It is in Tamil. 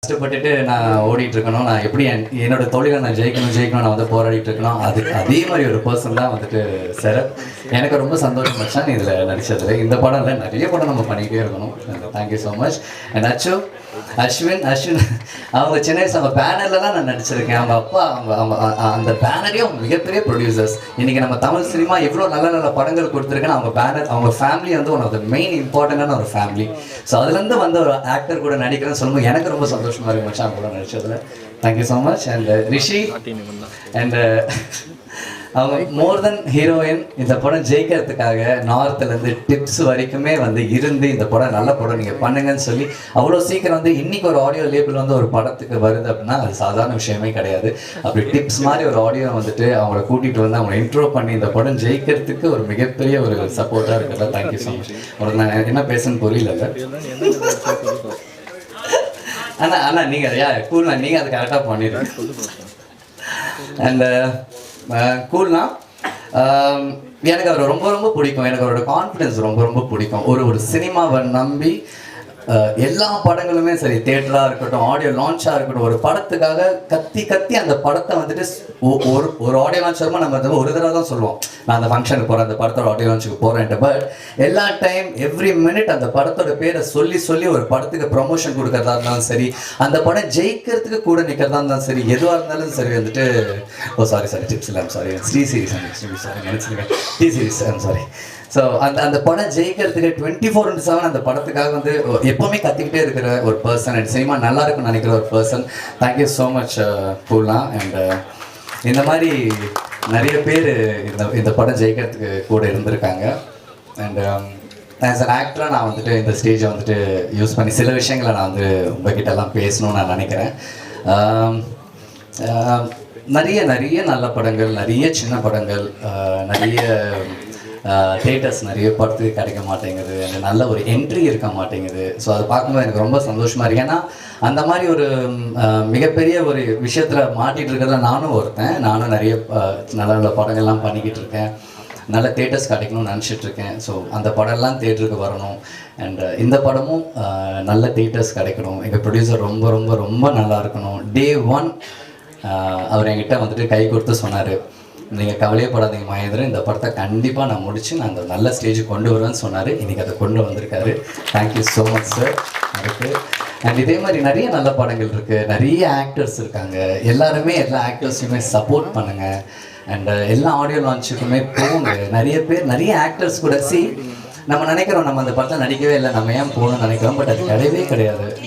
கஷ்டப்பட்டுட்டு நான் ஓடிட்டு இருக்கணும். நான் எப்படி என்னோட தொழிலை நான் ஜெயிக்கணும் நான் வந்து போராடிட்டு இருக்கணும். அதே மாதிரி ஒரு பர்சன் தான் வந்துட்டு சரத். எனக்கு ரொம்ப சந்தோஷம் மச்சான் இதில் நடிச்சதுல. இந்த படம்ல நிறைய படம் நம்ம பண்ணிக்கிட்டே இருக்கணும். Thank you so much. And Ashwin அவங்க சின்ன வயசு அவங்க பேனர்லாம் நான் நடிச்சிருக்கேன். அவங்க அப்பா அவங்க அந்த பேனரே அவங்க மிகப்பெரிய ப்ரொடியூசர்ஸ். இன்னைக்கு நம்ம தமிழ் சினிமா எவ்வளோ நல்ல நல்ல படங்கள் கொடுத்துருக்கேன்னு அவங்க பேனர் அவங்க ஃபேமிலி வந்து ஒன் ஆஃப் த மெயின் இம்பார்ட்டண்டான ஒரு ஃபேமிலி. ஸோ அதுலேருந்து வந்து ஒரு ஆக்டர் கூட நடிக்கிறேன்னு சொல்லும்போது எனக்கு ரொம்ப சந்தோஷமாக இருக்கு மச்சான் அவங்க கூட நடிச்சதில். Thank you so much. And Rishi and அவங்க மோர் தென் ஹீரோயின் இந்த படம் ஜெயிக்கிறதுக்காக நார்த்துலேருந்து டிப்ஸ் வரைக்குமே வந்து இருந்து இந்த படம் நல்ல படம் நீங்கள் பண்ணுங்கன்னு சொல்லி அவ்வளோ சீக்கிரம் வந்து இன்னைக்கு ஒரு ஆடியோ லேபிள் வந்து ஒரு படத்துக்கு வருது அப்படின்னா அது சாதாரண விஷயமே கிடையாது. அப்படி டிப்ஸ் மாதிரி ஒரு ஆடியோ வந்துட்டு அவங்கள கூட்டிகிட்டு வந்து அவங்களை இன்ட்ரோ பண்ணி இந்த படம் ஜெயிக்கிறதுக்கு ஒரு மிகப்பெரிய ஒரு சப்போர்ட்டாக இருக்கிறதா. Thank you so much. உங்களுக்கு நான் என்ன பேசுன்னு புரியல. அண்ணா நீங்கள் கூல்ண்ணா நீங்கள் அதை கரெக்டாக பண்ணிடுங்க. அண்ட் கூல்னா எனக்கு அவர் ரொம்ப ரொம்ப பிடிக்கும். எனக்கு அவரோட கான்ஃபிடென்ஸ் ரொம்ப ரொம்ப பிடிக்கும். ஒரு சினிமாவை நம்பி எல்லா படங்களுமே சரி, தியேட்டராக இருக்கட்டும், ஆடியோ லான்ச்சாக இருக்கட்டும், ஒரு படத்துக்காக கத்தி அந்த படத்தை வந்துட்டு ஒரு ஆடியோ லான்ச் வருமா நம்ம வந்து ஒரு தடவை தான் சொல்லுவோம், நான் அந்த ஃபங்க்ஷனுக்கு போகிறேன், அந்த படத்தோட ஆடியோ லான்ச்சுக்கு போகிறேன்ட்டு. பட் எல்லா டைம் எவ்ரி மினிட் அந்த படத்தோட பேரை சொல்லி ஒரு படத்துக்கு ப்ரொமோஷன் கொடுக்கறதா இருந்தாலும் சரி, அந்த படம் ஜெயிக்கிறதுக்கு கூட நிற்கிறதா இருந்தாலும் சரி, எதுவாக இருந்தாலும் சரி வந்துட்டு சாரி டிப்ஸ் இல்லை, சாரி டி சீரிஸ் நினச்சிருக்கேன், டி சீரிஸ் சாரி. ஸோ அந்த படம் ஜெயிக்கிறதுக்கு 24/7 அந்த படத்துக்காக வந்து எப்போவுமே கற்றுக்கிட்டே இருக்கிற ஒரு பர்சன் அண்ட் சினிமா நல்லா இருக்குன்னு நினைக்கிற ஒரு person. Thank you so much Poola. And இந்த மாதிரி நிறைய பேர் இந்த படம் ஜெயிக்கிறதுக்கு கூட இருந்திருக்காங்க. அண்ட் ஆஸ் அன் ஆக்டராக நான் வந்துட்டு இந்த ஸ்டேஜை வந்துட்டு யூஸ் பண்ணி சில விஷயங்களை நான் வந்து உங்ககிட்டலாம் பேசணும்னு நான் நினைக்கிறேன். நிறைய நல்ல படங்கள், நிறைய சின்ன படங்கள், நிறைய தேட்டர்ஸ் நிறைய படத்துக்கு கிடைக்க மாட்டேங்குது, அந்த நல்ல ஒரு என்ட்ரி இருக்க மாட்டேங்குது. ஸோ அதை பார்க்கும்போது எனக்கு ரொம்ப சந்தோஷமாக இருக்குது. ஏன்னா அந்த மாதிரி ஒரு மிகப்பெரிய ஒரு விஷயத்தில் மாட்டிகிட்டு இருக்கிறத நானும் நிறைய நல்ல நல்ல படங்கள்லாம் பண்ணிக்கிட்டு இருக்கேன். நல்ல தேட்டர்ஸ் கிடைக்கணும்னு நினச்சிட்ருக்கேன். ஸோ அந்த படம்லாம் தேட்டருக்கு வரணும். அண்ட் இந்த படமும் நல்ல தேட்டர்ஸ் கிடைக்கணும். எங்கள் ப்ரொடியூசர் ரொம்ப ரொம்ப ரொம்ப நல்லா இருக்கணும். Day 1 அவர் என்கிட்ட வந்துட்டு கை கொடுத்து சொன்னார், நீங்கள் கவலையப்படாதீங்க மகேந்திரன், இந்த படத்தை கண்டிப்பாக நான் முடித்து நான் அந்த நல்ல ஸ்டேஜுக்கு கொண்டு வருவேன்னு சொன்னார். இன்றைக்கி அதை கொண்டு வந்திருக்காரு. Thank you so much sir. அதுக்கு அண்ட் இதே மாதிரி நிறைய நல்ல படங்கள் இருக்குது, நிறைய ஆக்டர்ஸ் இருக்காங்க. எல்லாருமே எல்லா ஆக்டர்ஸையுமே சப்போர்ட் பண்ணுங்கள். அண்ட் எல்லா ஆடியோ லான்ச்சுக்குமே போங்க. நிறைய பேர் நிறைய ஆக்டர்ஸ் கூட நம்ம நினைக்கிறோம் நம்ம அந்த படத்தை நடிக்கவே இல்லை, நம்ம ஏன் போகணும்னு நினைக்கிறோம். பட் அது கிடையவே கிடையாது.